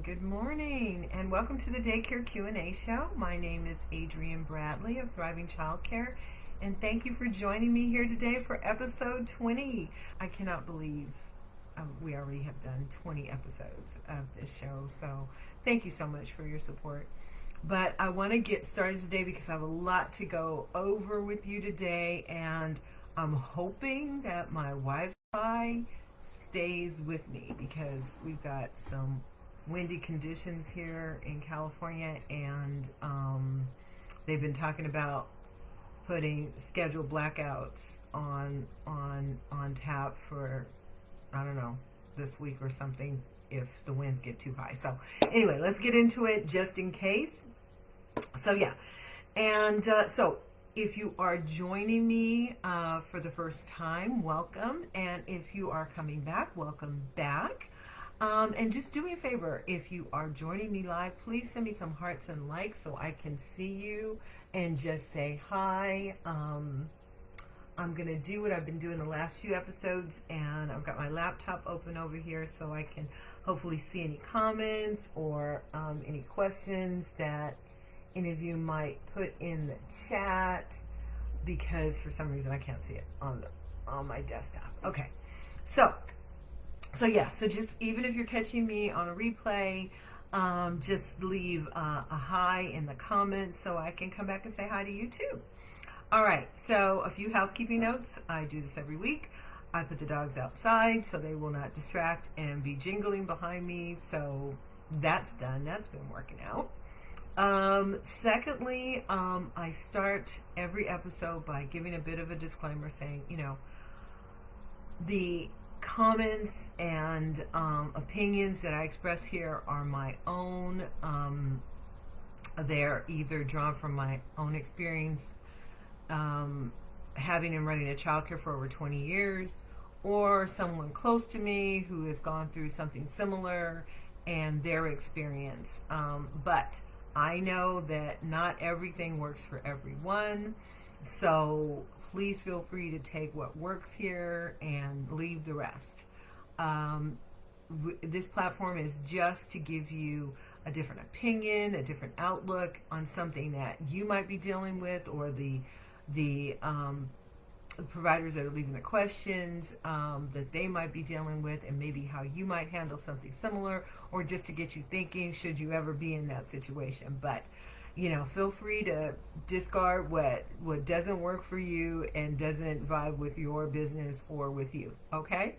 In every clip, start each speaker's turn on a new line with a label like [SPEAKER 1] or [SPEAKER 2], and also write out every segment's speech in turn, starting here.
[SPEAKER 1] Good morning, and welcome to the Daycare Q&A show. My name is Adrienne Bradley of Thriving Childcare, and thank you for joining me here today for episode 20. I cannot believe we already have done 20 episodes of this show, so thank you so much for your support. But I want to get started today because I have a lot to go over with you today, and I'm hoping that my Wi-Fi stays with me because we've got some windy conditions here in California, and they've been talking about putting scheduled blackouts on tap for, I don't know, this week or something if the winds get too high. So anyway, let's get into it just in case. So yeah, and so if you are joining me for the first time, welcome, and if you are coming back, welcome back. And just do me a favor, if you are joining me live, please send me some hearts and likes so I can see you and just say hi. I'm going to do what I've been doing the last few episodes, and I've got my laptop open over here so I can hopefully see any comments or any questions that any of you might put in the chat, because for some reason I can't see it on my desktop. Okay, so just even if you're catching me on a replay, just leave a hi in the comments so I can come back and say hi to you too. All right, so a few housekeeping notes. I do this every week. I put the dogs outside so they will not distract and be jingling behind me. So that's done. That's been working out. Secondly, I start every episode by giving a bit of a disclaimer saying, the comments and opinions that I express here are my own. They're either drawn from my own experience, having and running a childcare for over 20 years, or someone close to me who has gone through something similar and their experience. But I know that not everything works for everyone, so please feel free to take what works here and leave the rest. This platform is just to give you a different opinion, a different outlook on something that you might be dealing with, or the providers that are leaving the questions that they might be dealing with, and maybe how you might handle something similar, or just to get you thinking should you ever be in that situation. But feel free to discard what doesn't work for you and doesn't vibe with your business or with you. Okay,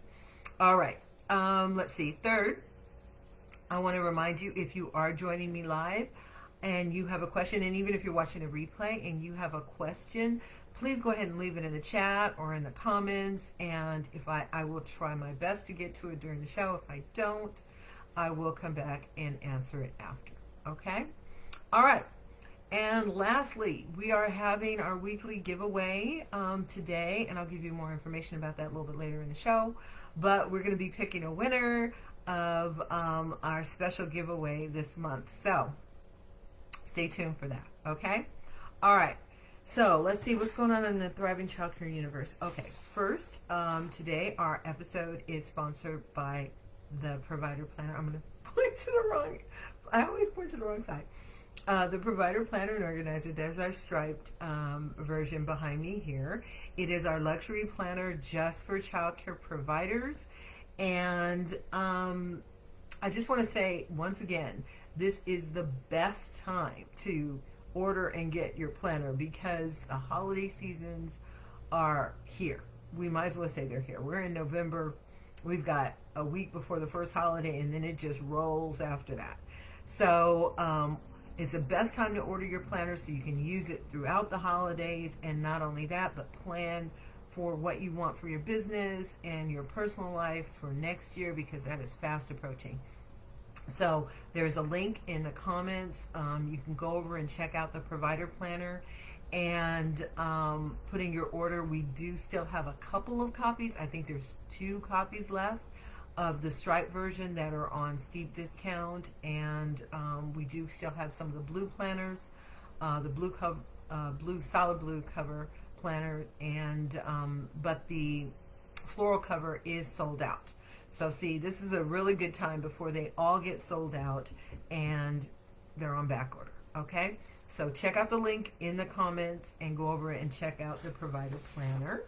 [SPEAKER 1] all right. Let's see. Third, I want to remind you, if you are joining me live and you have a question, and even if you're watching a replay and you have a question, please go ahead and leave it in the chat or in the comments, and if I will try my best to get to it during the show. If I don't, I will come back and answer it after. Okay? All right. And lastly, we are having our weekly giveaway today, and I'll give you more information about that a little bit later in the show. But we're going to be picking a winner of our special giveaway this month. So stay tuned for that. Okay? All right. So let's see what's going on in the Thriving Childcare universe. Okay, first, today our episode is sponsored by the Provider Planner. I'm going to point to the wrong, I always point to the wrong side. The Provider Planner and Organizer, there's our striped version behind me here. It is our luxury planner just for childcare providers. And I just want to say, once again, this is the best time to order and get your planner because the holiday seasons are here. We might as well say they're here. We're in November. We've got a week before the first holiday, and then it just rolls after that. So it's the best time to order your planner so you can use it throughout the holidays, and not only that, but plan for what you want for your business and your personal life for next year, because that is fast approaching. So there's a link in the comments. You can go over and check out the Provider Planner and put in your order. We do still have a couple of copies. I think there's 2 copies left of the stripe version that are on steep discount, and we do still have some of the blue planners, the blue solid blue cover planner, and but the floral cover is sold out. So see, this is a really good time before they all get sold out and they're on back order. Okay, so check out the link in the comments and go over and check out the provider planner.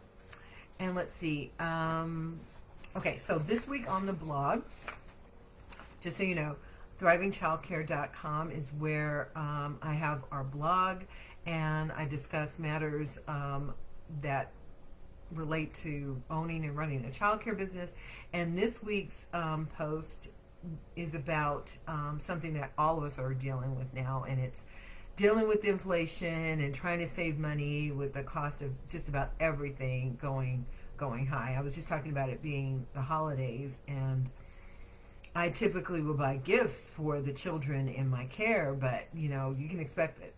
[SPEAKER 1] And let's see. Okay, so this week on the blog, just so you know, thrivingchildcare.com is where I have our blog, and I discuss matters that relate to owning and running a childcare business. And this week's post is about something that all of us are dealing with now, and it's dealing with inflation and trying to save money with the cost of just about everything going high. I was just talking about it being the holidays, and I typically will buy gifts for the children in my care, but you know, you can expect that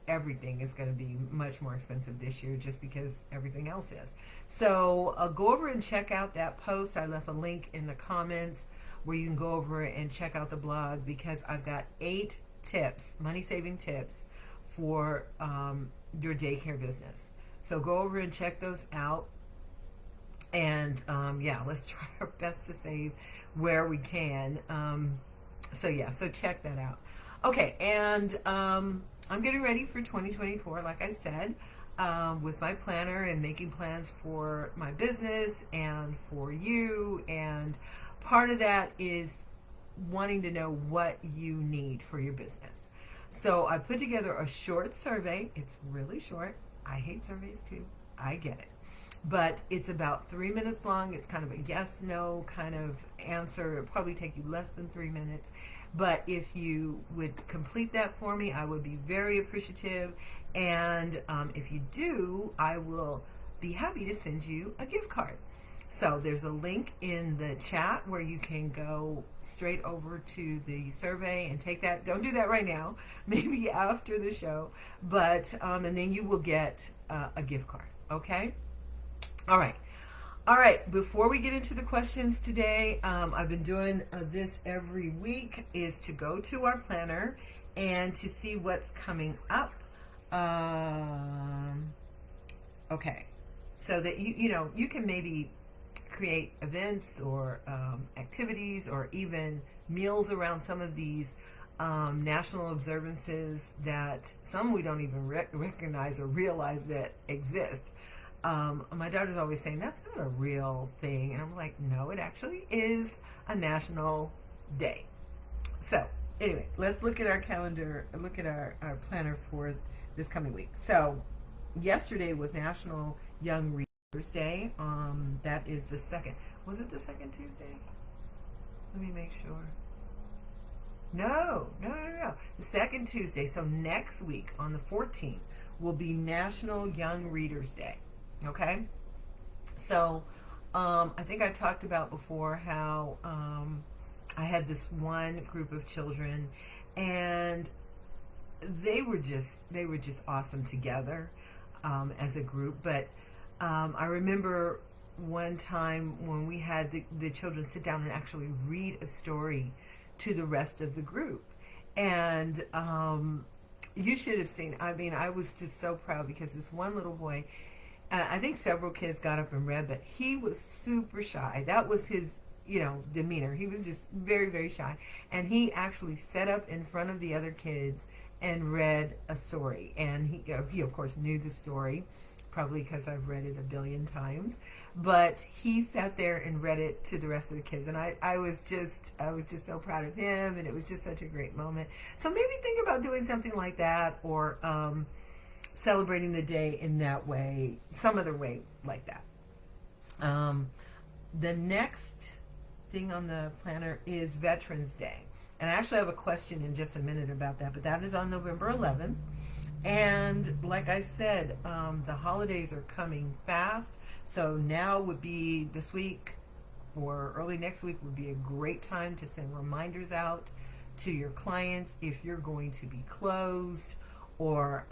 [SPEAKER 1] everything is going to be much more expensive this year just because everything else is. So go over and check out that post. I left a link in the comments where you can go over and check out the blog, because I've got 8 tips, money-saving tips for your daycare business. So go over and check those out. And yeah, let's try our best to save where we can. So yeah, so check that out. Okay, and I'm getting ready for 2024, like I said, with my planner and making plans for my business and for you. And part of that is wanting to know what you need for your business. So I put together a short survey. It's really short. I hate surveys too. I get it. But it's about 3 minutes long. It's kind of a yes, no kind of answer. It'll probably take you less than 3 minutes. But if you would complete that for me, I would be very appreciative. And if you do, I will be happy to send you a gift card. So there's a link in the chat where you can go straight over to the survey and take that. Don't do that right now, maybe after the show. But and then you will get a gift card. Okay? All right, before we get into the questions today, I've been doing this every week, is to go to our planner and to see what's coming up. Okay, so that you know, you can maybe create events or activities or even meals around some of these national observances that some we don't even recognize or realize that exist. My daughter's always saying, that's not a real thing. And I'm like, no, it actually is a national day. So anyway, let's look at our calendar, look at our planner for this coming week. So yesterday was National Young Readers Day. That is the second. Was it the second Tuesday? Let me make sure. No. The second Tuesday. So next week on the 14th will be National Young Readers Day. Okay, so I think I talked about before how I had this one group of children, and they were just awesome together as a group. But I remember one time when we had the children sit down and actually read a story to the rest of the group, and you should have seen. I mean, I was just so proud because this one little boy. I think several kids got up and read, but he was super shy. That was his, demeanor. He was just very, very shy. And he actually sat up in front of the other kids and read a story. And he of course, knew the story, probably because I've read it a billion times. But he sat there and read it to the rest of the kids. And I was just so proud of him, and it was just such a great moment. So maybe think about doing something like that, or celebrating the day in that way, some other way like that. The next thing on the planner is Veterans Day. And I actually have a question in just a minute about that, but that is on November 11th. And like I said, the holidays are coming fast. So now would be this week or early next week would be a great time to send reminders out to your clients if you're going to be closed, or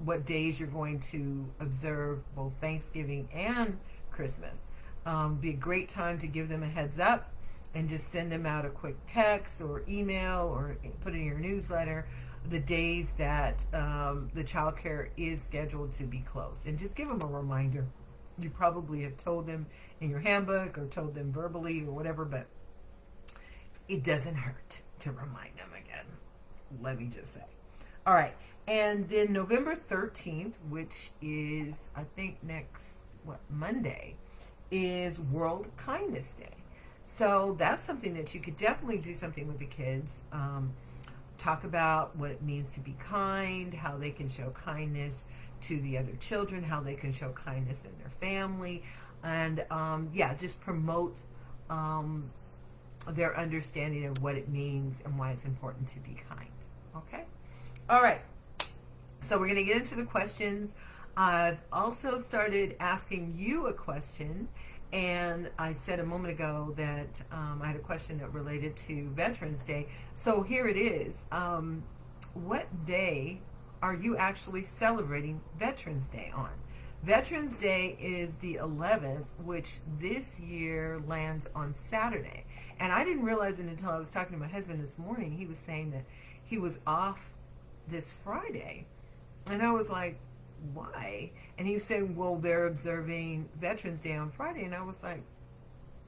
[SPEAKER 1] what days you're going to observe both Thanksgiving and Christmas. Be a great time to give them a heads up and just send them out a quick text or email or put in your newsletter the days that the childcare is scheduled to be closed, and just give them a reminder. You probably have told them in your handbook or told them verbally or whatever, but it doesn't hurt to remind them again. Let me just say. All right. And then November 13th, which is, I think, next, Monday, is World Kindness Day. So that's something that you could definitely do something with the kids. Talk about what it means to be kind, how they can show kindness to the other children, how they can show kindness in their family, and just promote their understanding of what it means and why it's important to be kind. Okay? All right. So we're going to get into the questions. I've also started asking you a question, and I said a moment ago that I had a question that related to Veterans Day. So here it is. What day are you actually celebrating Veterans Day on? Veterans Day is the 11th, which this year lands on Saturday. And I didn't realize it until I was talking to my husband this morning. He was saying that he was off this Friday. And I was like, why? And he said, well, they're observing Veterans Day on Friday. And I was like,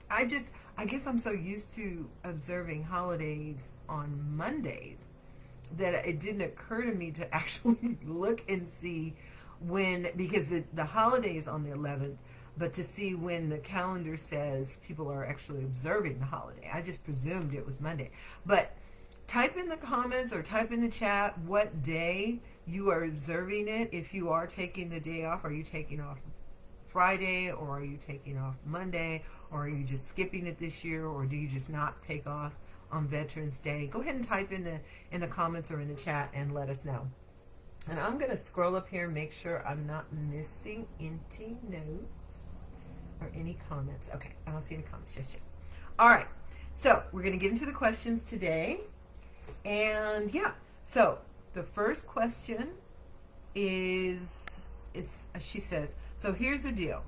[SPEAKER 1] I guess I'm so used to observing holidays on Mondays that it didn't occur to me to actually look and see when, because the holiday is on the 11th, but to see when the calendar says people are actually observing the holiday. I just presumed it was Monday. But type in the comments or type in the chat what day you are observing it. If you are taking the day off, are you taking off Friday, or are you taking off Monday, or are you just skipping it this year, or do you just not take off on Veterans Day? Go ahead and type in the comments or in the chat and let us know. And I'm going to scroll up here and make sure I'm not missing any notes or any comments. Okay, I don't see any comments just yet. All right, so we're going to get into the questions today. And so the first question is she says, so here's the deal.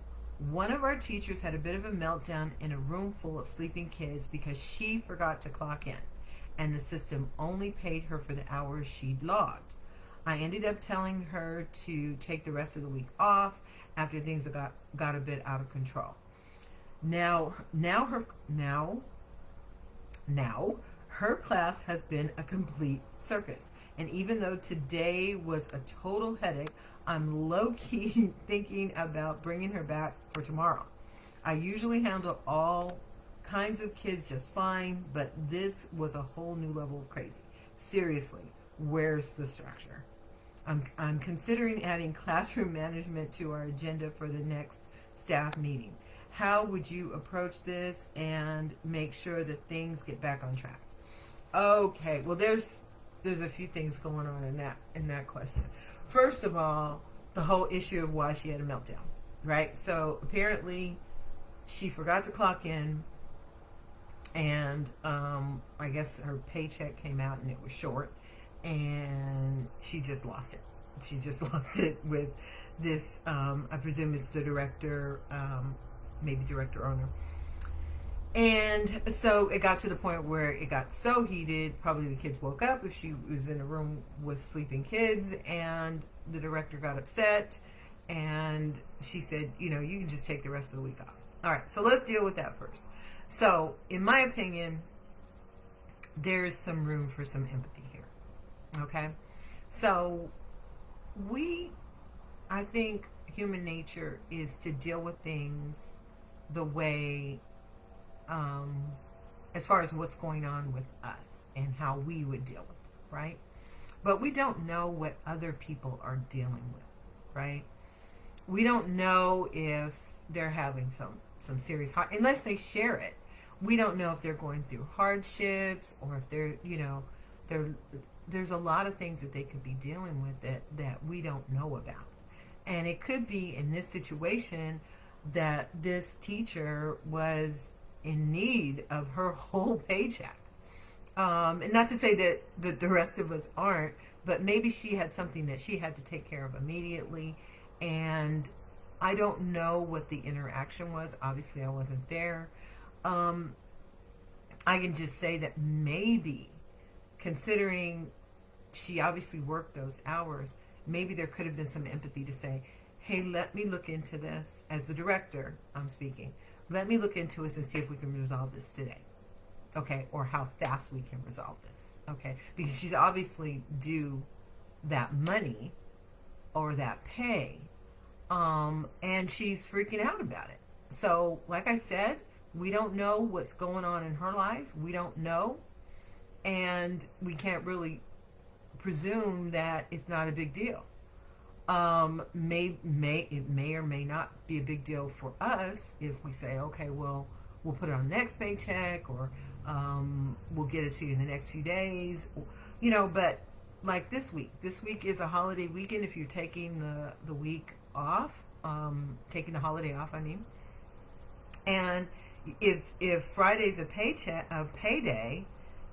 [SPEAKER 1] One of our teachers had a bit of a meltdown in a room full of sleeping kids because she forgot to clock in, and the system only paid her for the hours she'd logged. I ended up telling her to take the rest of the week off after things got a bit out of control. Now her class has been a complete circus. And even though today was a total headache, I'm low-key thinking about bringing her back for tomorrow. I usually handle all kinds of kids just fine, but this was a whole new level of crazy. Seriously, where's the structure? I'm considering adding classroom management to our agenda for the next staff meeting. How would you approach this and make sure that things get back on track? Okay, well, there's a few things going on in that question. First of all, the whole issue of why she had a meltdown, right? So apparently she forgot to clock in, and I guess her paycheck came out and it was short, and she just lost it. She just lost it with this, I presume it's the director, maybe director owner. And so it got to the point where it got so heated, probably the kids woke up if she was in a room with sleeping kids, and the director got upset, and she said, you can just take the rest of the week off. All right, so let's deal with that first. So in my opinion, there's some room for some empathy here. Okay? So I think human nature is to deal with things the way, as far as what's going on with us and how we would deal with it, right? But we don't know what other people are dealing with, right? We don't know if they're having some serious, unless they share it. We don't know if they're going through hardships, or if there's a lot of things that they could be dealing with that we don't know about. And it could be in this situation that this teacher was in need of her whole paycheck. And not to say that the rest of us aren't, but maybe she had something that she had to take care of immediately. And I don't know what the interaction was. Obviously, I wasn't there. I can just say that maybe, considering she obviously worked those hours, maybe there could have been some empathy to say, hey, let me look into this. As the director, I'm speaking. Let me look into this and see if we can resolve this today. Okay, or how fast we can resolve this. Okay, because she's obviously due that money or that pay, and she's freaking out about it. So, like I said, we don't know what's going on in her life. We don't know, and we can't really presume that it's not a big deal. It may or may not be a big deal for us if we say, okay, well, we'll put it on the next paycheck, or we'll get it to you in the next few days, but like this week is a holiday weekend. If you're taking the week off, taking the holiday off, I mean, and if Friday's a payday,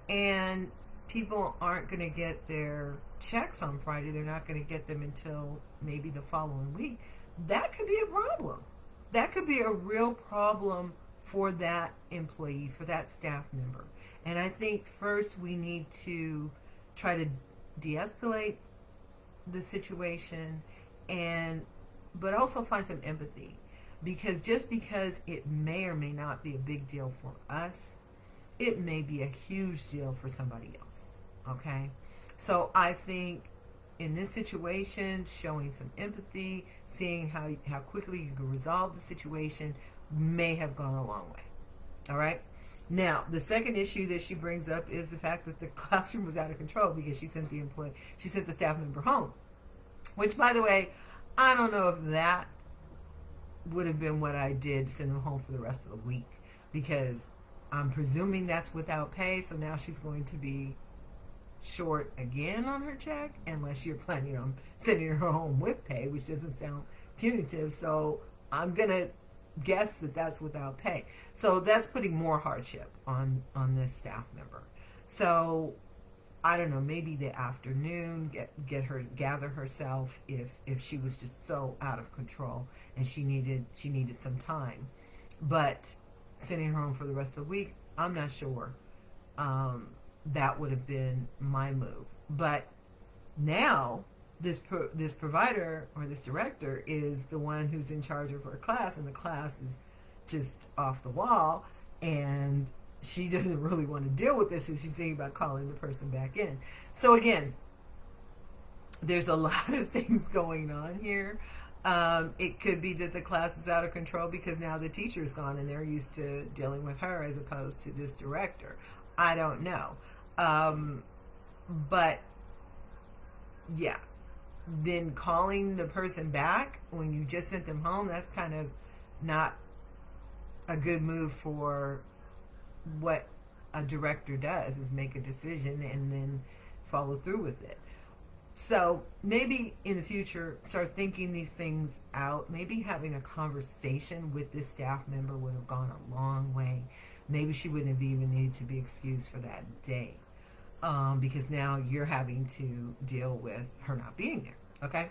[SPEAKER 1] and people aren't going to get their checks on Friday, they're not going to get them until maybe the following week, that could be a problem. That could be a real problem for that employee, for that staff member. And I think first we need to try to de-escalate the situation, but also find some empathy, because just because it may or may not be a big deal for us, it may be a huge deal for somebody else. Okay, so I think in this situation, showing some empathy, seeing how quickly you can resolve the situation, may have gone a long way. All right. Now, the second issue that she brings up is the fact that the classroom was out of control because she sent the staff member home. Which, by the way, I don't know if that would have been what I did, send them home for the rest of the week, because I'm presuming that's without pay. So now she's going to be short again on her check, unless you're planning on sending her home with pay, which doesn't sound punitive. So I'm gonna guess that that's without pay. So that's putting more hardship on this staff member. So I don't know, maybe the afternoon, get her, gather herself if she was just so out of control and she needed some time. But sending her home for the rest of the week, I'm not sure. That would have been my move. But now this provider or this director is the one who's in charge of her class, and the class is just off the wall, and she doesn't really want to deal with this, so she's thinking about calling the person back in. So again, there's a lot of things going on here. It could be that the class is out of control because now the teacher's gone and they're used to dealing with her as opposed to this director. I don't know. But yeah, then calling the person back when you just sent them home, that's kind of not a good move for what a director does, is make a decision and then follow through with it. So maybe in the future, start thinking these things out. Maybe having a conversation with this staff member would have gone a long way. Maybe she wouldn't have even needed to be excused for that day, because now you're having to deal with her not being there. Okay.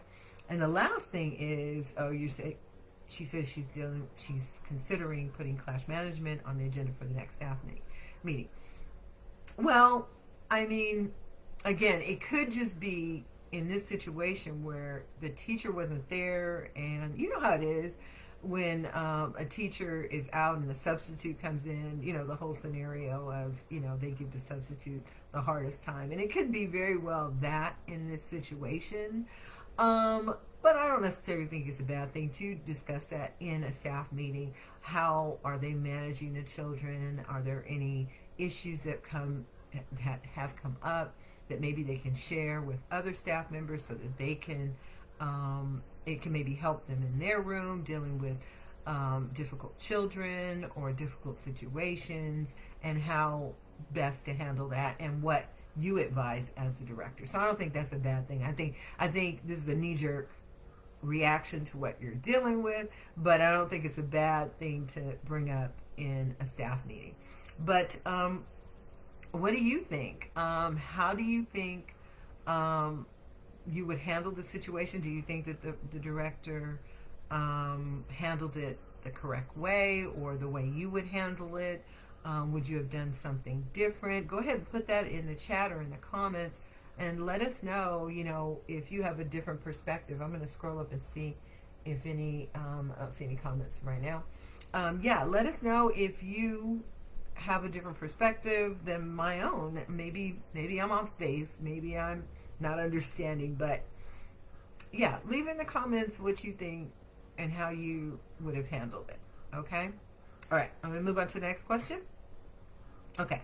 [SPEAKER 1] And the last thing is, she says she's considering putting class management on the agenda for the next staff meeting. Well, I mean, again, it could just be in this situation where the teacher wasn't there, and you know how it is when a teacher is out and a substitute comes in, the whole scenario of, they give the substitute the hardest time. And it could be very well that in this situation. But I don't necessarily think it's a bad thing to discuss that in a staff meeting. How are they managing the children? Are there any issues that have come up that maybe they can share with other staff members so that they can, it can maybe help them in their room dealing with difficult children or difficult situations, and how best to handle that, and what you advise as the director. So I don't think that's a bad thing. I think this is a knee-jerk reaction to what you're dealing with, but I don't think it's a bad thing to bring up in a staff meeting. But what do you think? How do you think you would handle the situation? Do you think that the director handled it the correct way, or the way you would handle it? Would you have done something different? Go ahead and put that in the chat or in the comments, and let us know, if you have a different perspective. I'm going to scroll up and see if any. I don't see any comments right now. Yeah, let us know if you have a different perspective than my own. Maybe I'm off base. Maybe I'm not understanding. But yeah, leave in the comments what you think and how you would have handled it. Okay? All right, I'm going to move on to the next question. Okay.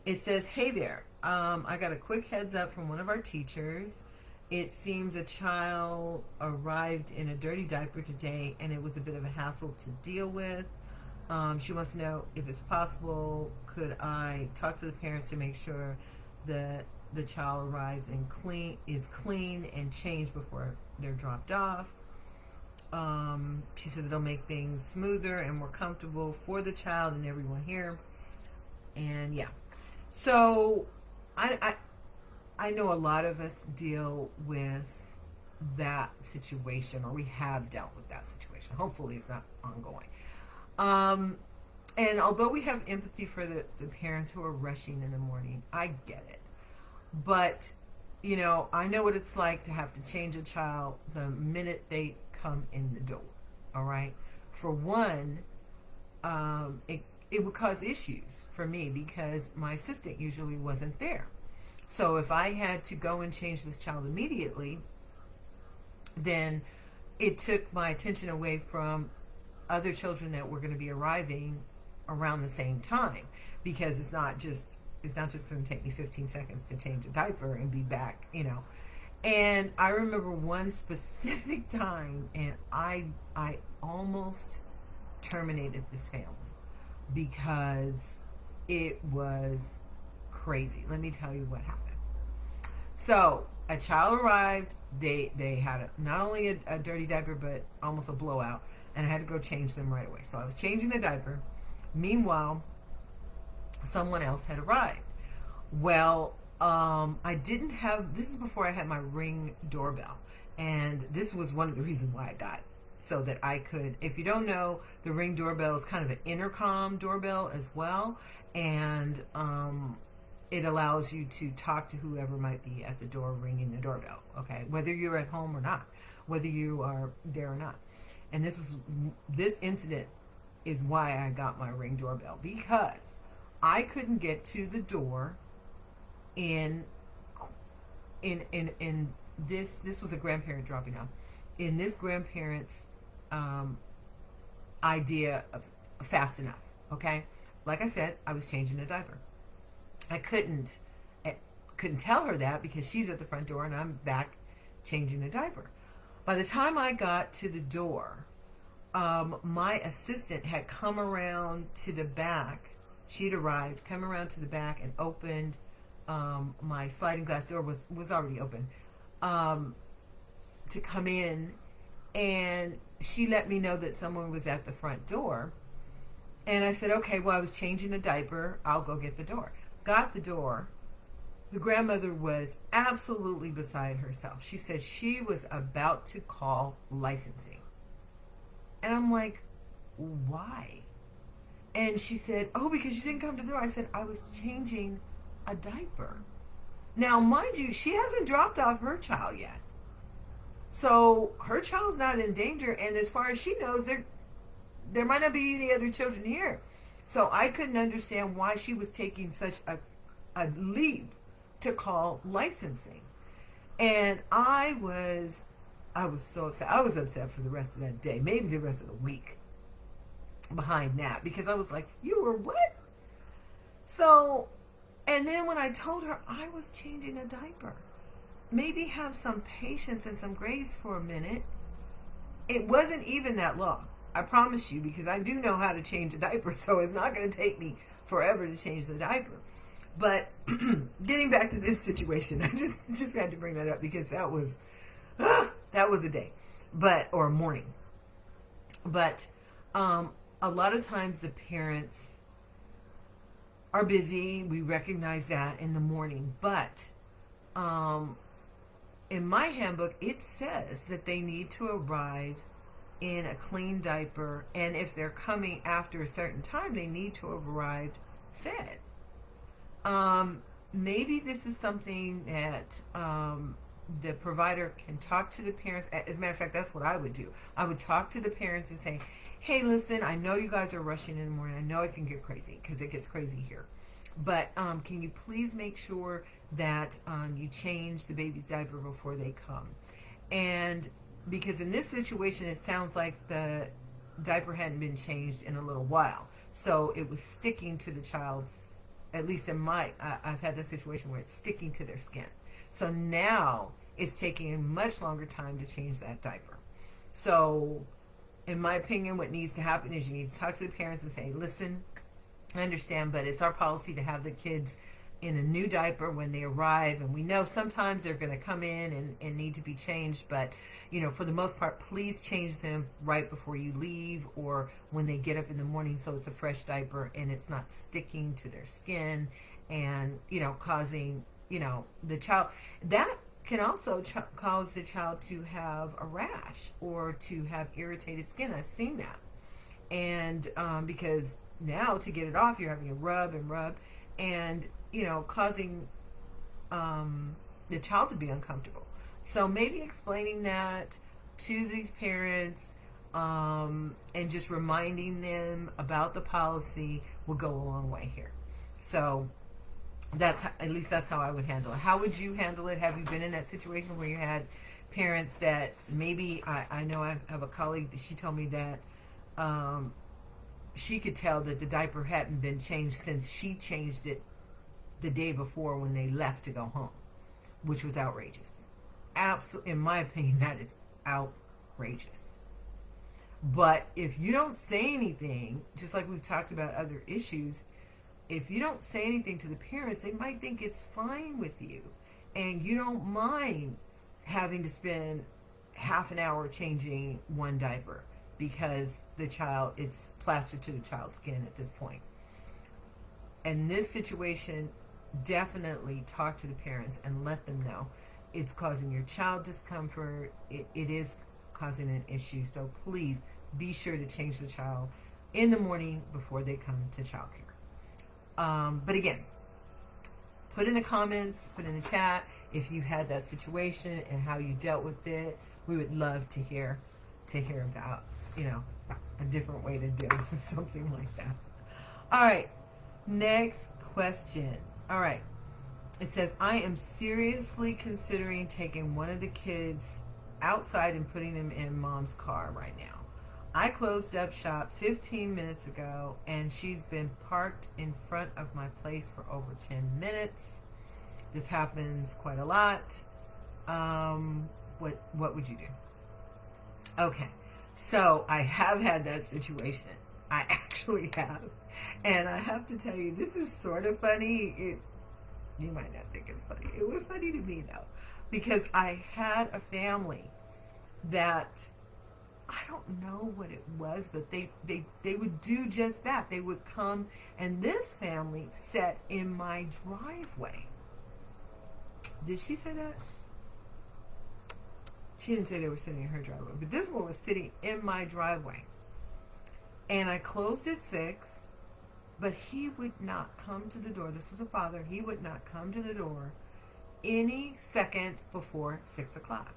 [SPEAKER 1] It says, hey there. I got a quick heads up from one of our teachers. It seems a child arrived in a dirty diaper today, and it was a bit of a hassle to deal with. She wants to know if it's possible, could I talk to the parents to make sure that the child arrives and is clean and changed before they're dropped off. She says it'll make things smoother and more comfortable for the child and everyone here. And yeah, so I know a lot of us deal with that situation, or we have dealt with that situation. Hopefully it's not ongoing. And although we have empathy for the parents who are rushing in the morning, I get it. But, you know, I know what it's like to have to change a child the minute they come in the door. All right. For one, it would cause issues for me because my assistant usually wasn't there. So if I had to go and change this child immediately, then it took my attention away from other children that were going to be arriving around the same time, because it's not just going to take me 15 seconds to change a diaper and be back, you know. And I remember one specific time, and I almost terminated this family because it was crazy. Let me tell you what happened. So a child arrived. They had not only a dirty diaper, but almost a blowout, and I had to go change them right away. So I was changing the diaper. Meanwhile, someone else had arrived. Well, I didn't have, this is before I had my Ring doorbell. And this was one of the reasons why I got it. So that I could, if you don't know, the Ring doorbell is kind of an intercom doorbell as well. And it allows you to talk to whoever might be at the door ringing the doorbell. Okay, whether you're at home or not, whether you are there or not. And this incident is why I got my Ring doorbell, because I couldn't get to the door in this was a grandparent dropping off in this grandparent's idea of fast enough. Okay, like I said, I was changing a diaper. I couldn't tell her that because she's at the front door and I'm back changing the diaper. By the time I got to the door, my assistant had come around to the back. She'd arrived, come around to the back and opened my sliding glass door was already open to come in, and she let me know that someone was at the front door. And I said, okay, well, I was changing a diaper. I'll go get the door. Got the door. The grandmother was absolutely beside herself. She said she was about to call licensing. And I'm like, why? And she said, oh, because you didn't come to the door. I said, I was changing a diaper. Now, mind you, she hasn't dropped off her child yet. So her child's not in danger. And as far as she knows, there might not be any other children here. So I couldn't understand why she was taking such a leap to call licensing. And I was so upset. I was upset for the rest of that day, maybe the rest of the week behind that, because I was like, you were what? So, and then when I told her I was changing a diaper, maybe have some patience and some grace for a minute. It wasn't even that long, I promise you, because I do know how to change a diaper, so it's not going to take me forever to change the diaper. But getting back to this situation, I just had to bring that up because that was a day, or a morning. But a lot of times the parents are busy. We recognize that in the morning, but in my handbook, it says that they need to arrive in a clean diaper, and if they're coming after a certain time, they need to have arrived fed. Maybe this is something that the provider can talk to the parents. As a matter of fact, that's what I would do. I would talk to the parents and say, hey, listen, I know you guys are rushing in the morning. I know it can get crazy because it gets crazy here. But can you please make sure that you change the baby's diaper before they come? And because in this situation, it sounds like the diaper hadn't been changed in a little while. So it was sticking to the child's, at least in my, I've had this situation where it's sticking to their skin. So now it's taking a much longer time to change that diaper. So in my opinion, what needs to happen is you need to talk to the parents and say, listen, I understand, but it's our policy to have the kids in a new diaper when they arrive, and we know sometimes they're going to come in and need to be changed, but for the most part, please change them right before you leave or when they get up in the morning, so it's a fresh diaper and it's not sticking to their skin and causing the child, that can also cause the child to have a rash or to have irritated skin. I've seen that. And because now to get it off, you're having to rub and causing the child to be uncomfortable. So maybe explaining that to these parents and just reminding them about the policy will go a long way here. So at least that's how I would handle it. How would you handle it? Have you been in that situation where you had parents that maybe, I know I have a colleague that she told me that she could tell that the diaper hadn't been changed since she changed it the day before when they left to go home, which was outrageous. Absolutely, in my opinion, that is outrageous. But if you don't say anything, just like we've talked about other issues, if you don't say anything to the parents, they might think it's fine with you and you don't mind having to spend half an hour changing one diaper because it's plastered to the child's skin at this point. In this situation, definitely talk to the parents and let them know it's causing your child discomfort. It is causing an issue. So please be sure to change the child in the morning before they come to childcare. But again, put in the comments, put in the chat if you had that situation and how you dealt with it. We would love to hear about, a different way to deal with something like that. All right, next question. All right, it says, I am seriously considering taking one of the kids outside and putting them in mom's car right now. I closed up shop 15 minutes ago and she's been parked in front of my place for over 10 minutes. This happens quite a lot. What would you do? Okay, so I have had that situation. I actually have. And I have to tell you, this is sort of funny. You might not think it's funny. It was funny to me though, because I had a family that, I don't know what it was, but they would do just that. They would come, and this family sat in my driveway. Did she say that? She didn't say they were sitting in her driveway, but this one was sitting in my driveway. And I closed at 6, but he would not come to the door. This was a father. He would not come to the door any second before 6 o'clock.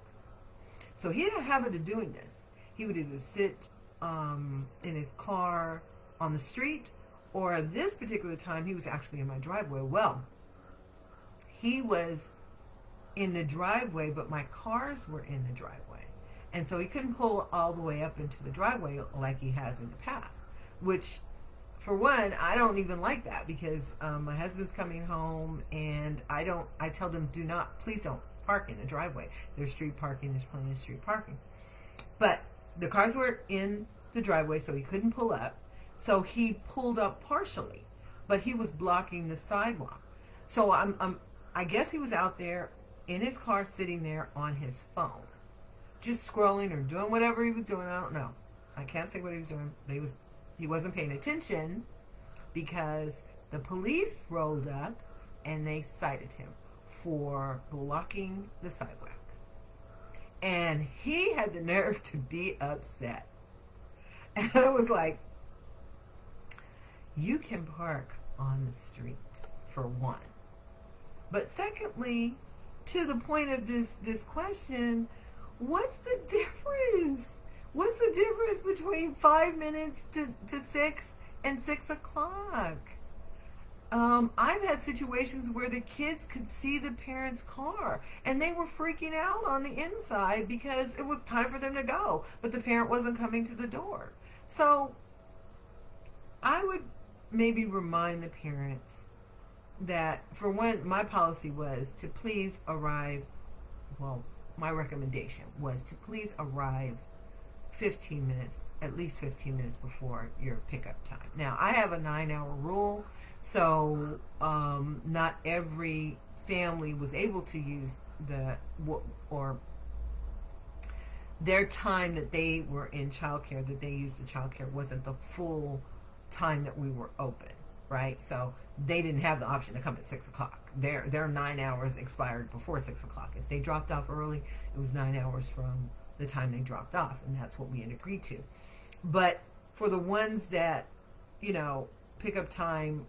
[SPEAKER 1] So he had a habit of doing this. He would either sit in his car on the street, or this particular time he was actually in my driveway. Well, he was in the driveway, but my cars were in the driveway. And so he couldn't pull all the way up into the driveway like he has in the past, which, for one, I don't even like that because my husband's coming home and I tell them, please don't park in the driveway. There's street parking, there's plenty of street parking. But the cars were in the driveway, so he couldn't pull up. So he pulled up partially, but he was blocking the sidewalk. So I guess he was out there in his car, sitting there on his phone, just scrolling or doing whatever he was doing. I don't know. I can't say what he was doing, but he wasn't paying attention because the police rolled up and they cited him for blocking the sidewalk. And he had the nerve to be upset. And I was like, you can park on the street, for one. But secondly, to the point of this question, what's the difference? What's the difference between 5 minutes to 6 and 6 o'clock? I've had situations where the kids could see the parents' car and they were freaking out on the inside because it was time for them to go, but the parent wasn't coming to the door. So I would maybe remind the parents that, for one, my policy was to please arrive, well, my recommendation was to please arrive 15 minutes, at least 15 minutes before your pickup time. Now, I have a 9-hour rule, so not every family was able to use or their time that they were in childcare, that they used in childcare, wasn't the full time that we were open, right? So they didn't have the option to come at 6 o'clock. Their 9 hours expired before 6 o'clock. If they dropped off early, it was 9 hours from the time they dropped off, and that's what we had agreed to. But for the ones that, pickup time,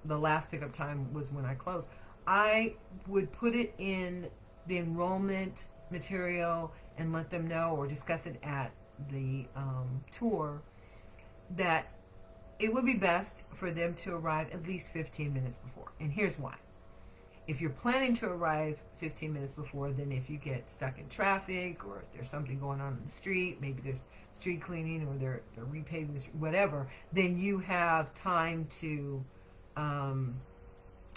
[SPEAKER 1] the last pickup time was when I closed, I would put it in the enrollment material and let them know, or discuss it at the tour, that it would be best for them to arrive at least 15 minutes before. And here's why. If you're planning to arrive 15 minutes before, then if you get stuck in traffic, or if there's something going on in the street, maybe there's street cleaning, or they're repaving the street, whatever, then you have time to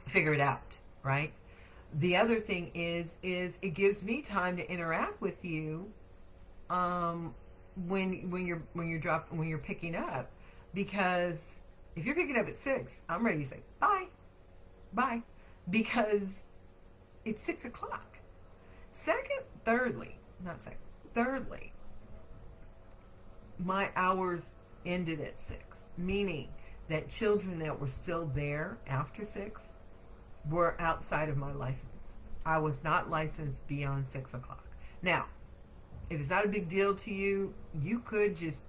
[SPEAKER 1] figure it out, right? The other thing is it gives me time to interact with you when you're picking up, because if you're picking up at 6, I'm ready to say bye, because it's 6 o'clock. Thirdly, my hours ended at 6, meaning that children that were still there after 6 were outside of my license. I was not licensed beyond 6 o'clock. Now, if it's not a big deal to you, you could just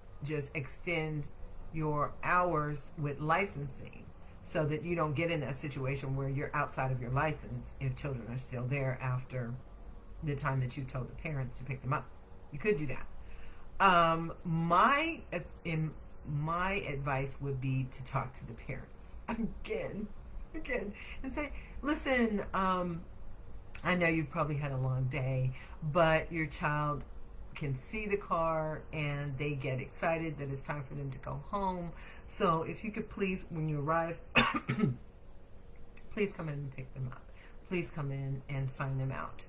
[SPEAKER 1] extend your hours with licensing so that you don't get in that situation where you're outside of your license if children are still there after the time that you told the parents to pick them up. You could do that. My advice would be to talk to the parents again, and say, listen, I know you've probably had a long day, but your child can see the car and they get excited that it's time for them to go home. So if you could please, when you arrive, please come in and pick them up. Please come in and sign them out.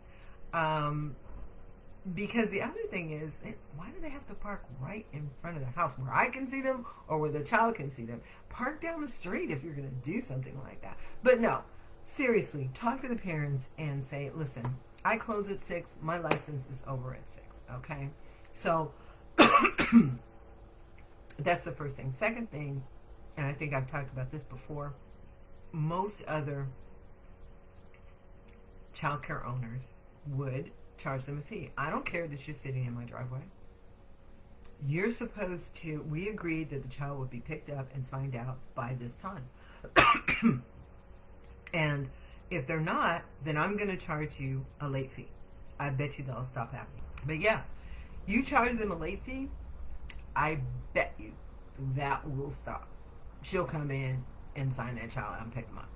[SPEAKER 1] Because the other thing is, why do they have to park right in front of the house where I can see them or where the child can see them? Park down the street if you're going to do something like that. But no, seriously, talk to the parents and say, listen, I close at 6. My license is over at 6. Okay? So that's the first thing. Second thing, and I think I've talked about this before, most other childcare owners would charge them a fee. I don't care that you're sitting in my driveway. You're supposed to, we agreed that the child would be picked up and signed out by this time. And if they're not, then I'm going to charge you a late fee. I bet you they'll stop happening. But yeah, you charge them a late fee, I bet you that will stop. She'll come in and sign that child out and pick them up.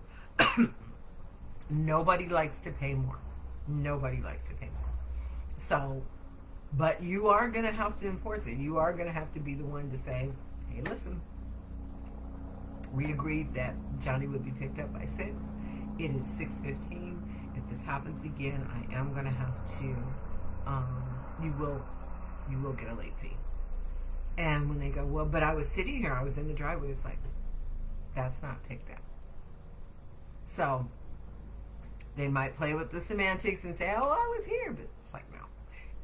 [SPEAKER 1] Nobody likes to pay more. Nobody likes to pay more. So, but you are going to have to enforce it. You are going to have to be the one to say, hey, listen, we agreed that Johnny would be picked up by 6. It is 6:15. If this happens again, I am going to have to, you will get a late fee. And when they go, well, but I was sitting here, I was in the driveway, it's like, that's not picked up. So they might play with the semantics and say, oh, I was here. But it's like, no.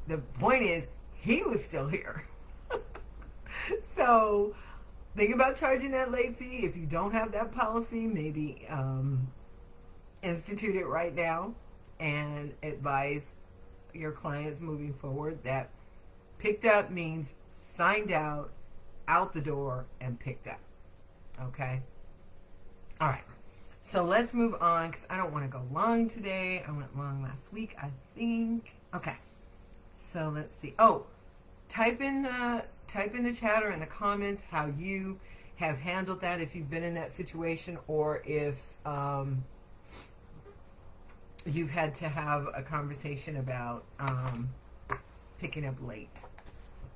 [SPEAKER 1] The point is, he was still here. So think about charging that late fee. If you don't have that policy, maybe institute it right now and advise your clients moving forward that picked up means signed out the door, and picked up. Okay? All right. So let's move on because I don't want to go long today. I went long last week, I think. Okay. So let's see. Oh, type in the chat or in the comments how you have handled that, if you've been in that situation, or if you've had to have a conversation about picking up late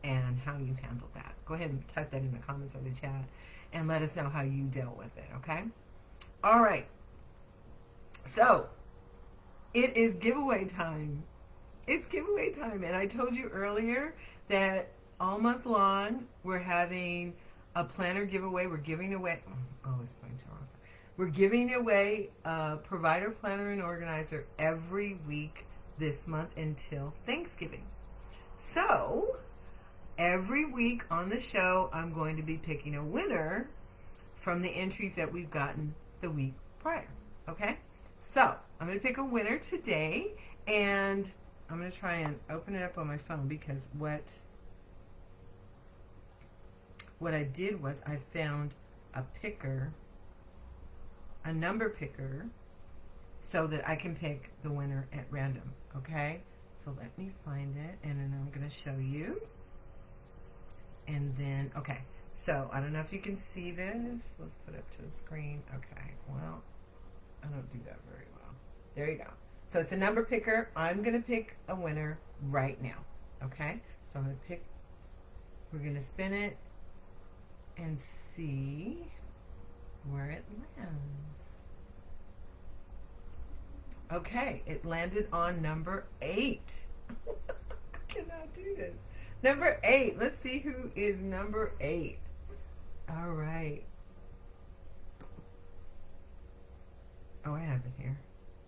[SPEAKER 1] and how you handled that. Go ahead and type that in the comments or the chat and let us know how you dealt with it, okay? All right. So, it is giveaway time. It's giveaway time. And I told you earlier that all month long we're having a planner giveaway. We're giving away, we're giving away a provider, planner, and organizer every week this month until Thanksgiving. So, every week on the show, I'm going to be picking a winner from the entries that we've gotten the week prior. Okay? So, I'm going to pick a winner today, and I'm going to try and open it up on my phone because what I did was I found a picker, a number picker, so that I can pick the winner at random. Okay? So let me find it, and then I'm going to show you. And then, okay, so I don't know if you can see this. Let's put it up to the screen. Okay, well, I don't do that very well. There you go. So it's a number picker. I'm going to pick a winner right now. Okay, so I'm going to pick, we're going to spin it and see where it lands. Okay, it landed on number 8. I cannot do this. Number 8. Let's see who is number 8. All right. Oh, I have it here.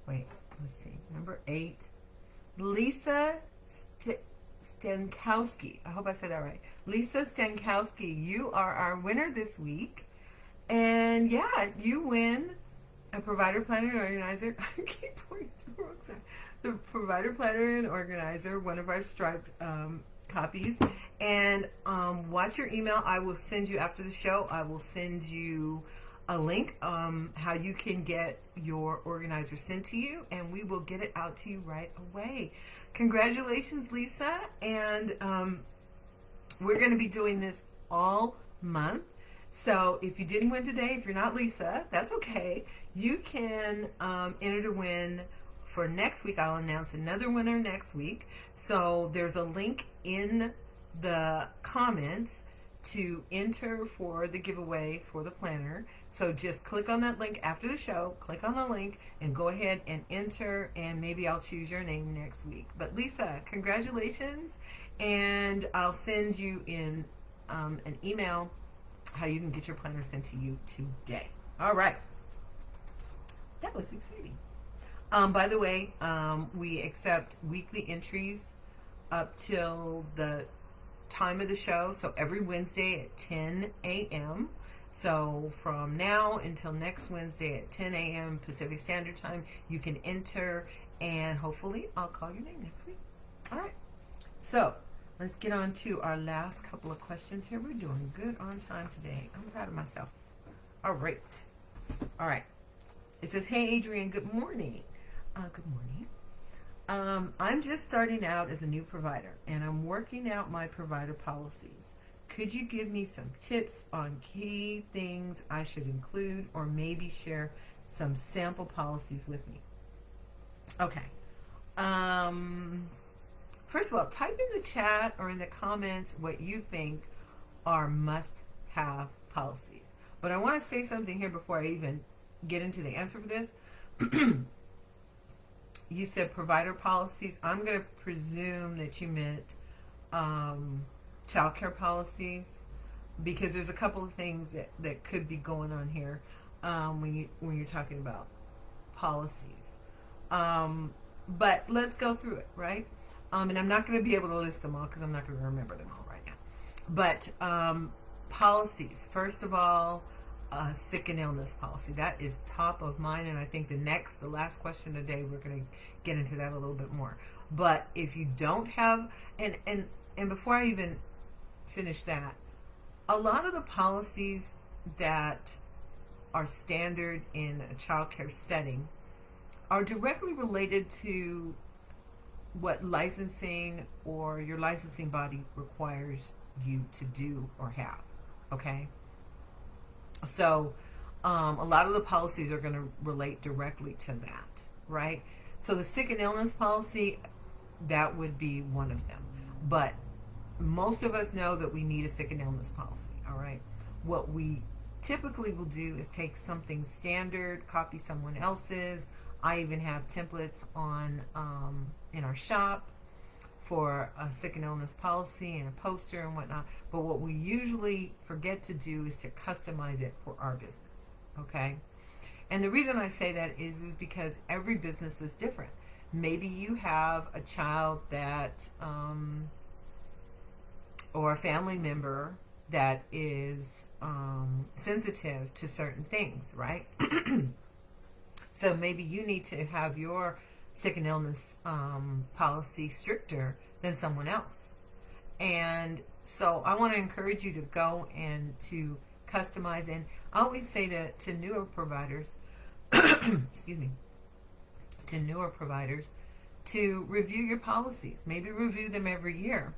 [SPEAKER 1] Wait, let's see. Number 8. Lisa Stankowski. I hope I said that right. Lisa Stankowski, you are our winner this week. And yeah, you win a provider, planner, and organizer. I keep pointing to the wrong side. The provider, planner, and organizer, one of our striped copies. And watch your email. I will send you after the show. I will send you a link how you can get your organizer sent to you, and we will get it out to you right away. Congratulations, Lisa. And we're going to be doing this all month. So if you didn't win today, if you're not Lisa, that's okay. You can enter to win for next week. I'll announce another winner next week. So there's a link in the comments to enter for the giveaway for the planner. So just click on that link after the show, click on the link, and go ahead and enter, and maybe I'll choose your name next week. But Lisa, congratulations, and I'll send you in an email how you can get your planner sent to you today. All right. That was exciting. By the way, we accept weekly entries up till the time of the show, so every Wednesday at 10 a.m. So from now until next Wednesday at 10 a.m. Pacific Standard Time, you can enter, and hopefully I'll call your name next week. All right. So let's get on to our last couple of questions here. We're doing good on time today. I'm proud of myself. All right. All right. It says, hey, Adrienne, good morning. Good morning. I'm just starting out as a new provider, and I'm working out my provider policies. Could you give me some tips on key things I should include, or maybe share some sample policies with me? Okay. First of all, type in the chat or in the comments what you think are must-have policies. But I want to say something here before I even get into the answer for this. You said provider policies. I'm going to presume that you meant childcare policies, because there's a couple of things that could be going on here when you're talking about policies. But let's go through it, right? And I'm not going to be able to list them all because I'm not going to remember them all right now. But policies, first of all, sick and illness policy. That is top of mind, and I think the last question today, we're going to get into that a little bit more. But if you don't have, and before I even finish that, a lot of the policies that are standard in a childcare setting are directly related to what licensing or your licensing body requires you to do or have. Okay? So, a lot of the policies are going to relate directly to that, right? So, the sick and illness policy, that would be one of them. But most of us know that we need a sick and illness policy, all right? What we typically will do is take something standard, copy someone else's. I even have templates on in our shop for a sick and illness policy and a poster and whatnot. But what we usually forget to do is to customize it for our business, okay? And the reason I say that is because every business is different. Maybe you have a child that, or a family member that is sensitive to certain things, right? So maybe you need to have your sick and illness policy stricter than someone else. And so I want to encourage you to go and to customize. And I always say to newer providers, excuse me, to newer providers, to review your policies. Maybe review them every year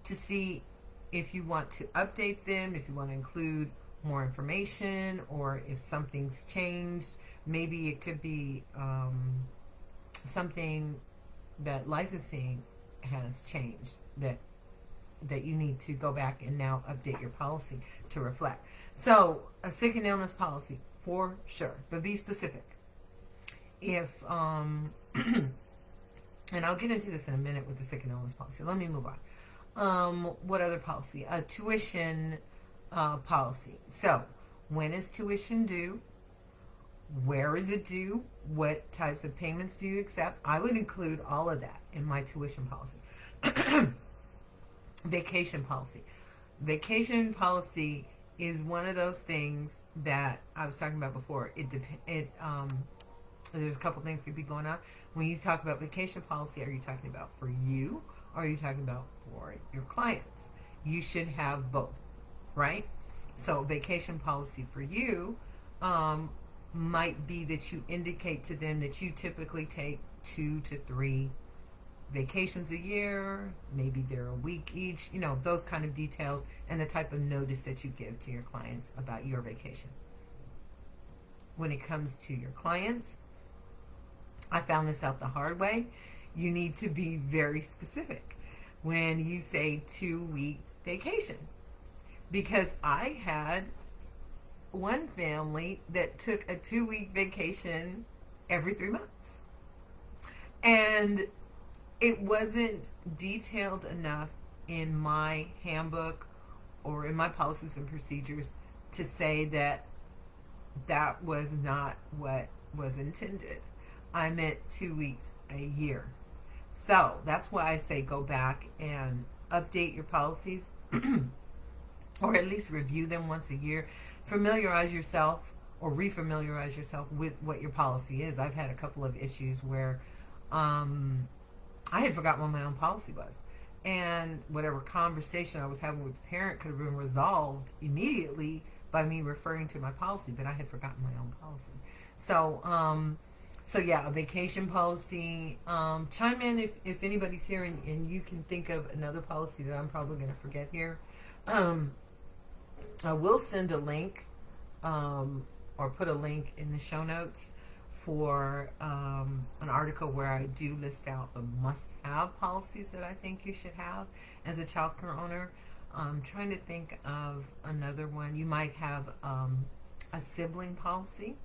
[SPEAKER 1] to see if you want to update them, if you want to include more information, or if something's changed. Maybe it could be something that licensing has changed that you need to go back and now update your policy to reflect. So a sick and illness policy for sure, but be specific. If and I'll get into this in a minute with the sick and illness policy. Let me move on. What other policy? A tuition policy. So when is tuition due? Where is it due? What types of payments do you accept? I would include all of that in my tuition policy. Vacation policy. Vacation policy is one of those things that I was talking about before. There's a couple things could be going on. When you talk about vacation policy, are you talking about for you, or are you talking about for your clients? You should have both, right? So vacation policy for you might be that you indicate to them that you typically take 2 to 3 vacations a year, maybe they're a week each, those kind of details, and the type of notice that you give to your clients about your vacation. When it comes to your clients, I found this out the hard way. You need to be very specific when you say 2-week vacation, because I had one family that took a 2-week vacation every 3 months, and it wasn't detailed enough in my handbook or in my policies and procedures to say that that was not what was intended. I meant 2 weeks a year. So that's why I say go back and update your policies or at least review them once a year. Familiarize yourself or refamiliarize yourself with what your policy is. I've had a couple of issues where I had forgotten what my own policy was. And whatever conversation I was having with the parent could have been resolved immediately by me referring to my policy, but I had forgotten my own policy. So yeah, a vacation policy. Chime in if anybody's here and you can think of another policy that I'm probably going to forget here. I will send a link or put a link in the show notes for an article where I do list out the must-have policies that I think you should have as a childcare owner. I'm trying to think of another one. You might have a sibling policy,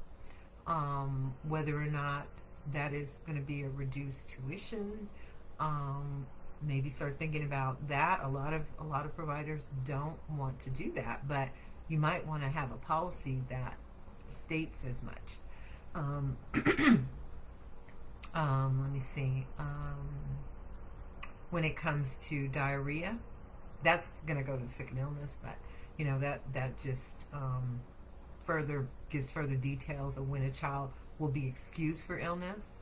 [SPEAKER 1] whether or not that is going to be a reduced tuition. Maybe start thinking about that. A lot of providers don't want to do that, but you might want to have a policy that states as much. Let me see. When it comes to diarrhea, that's going to go to the sick and illness, but that just gives further details of when a child will be excused for illness.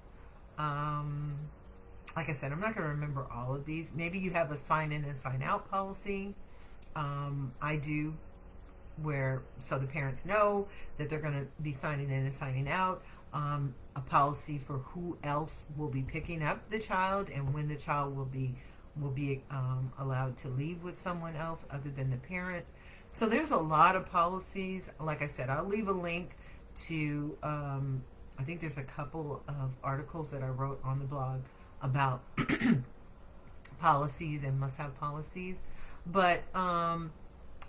[SPEAKER 1] Like I said, I'm not going to remember all of these. Maybe you have a sign in and sign out policy. I do. where so the parents know that they're going to be signing in and signing out. A policy for who else will be picking up the child and when the child will be allowed to leave with someone else other than the parent. So there's a lot of policies. Like I said, I'll leave a link to I think there's a couple of articles that I wrote on the blog about policies and must-have policies. But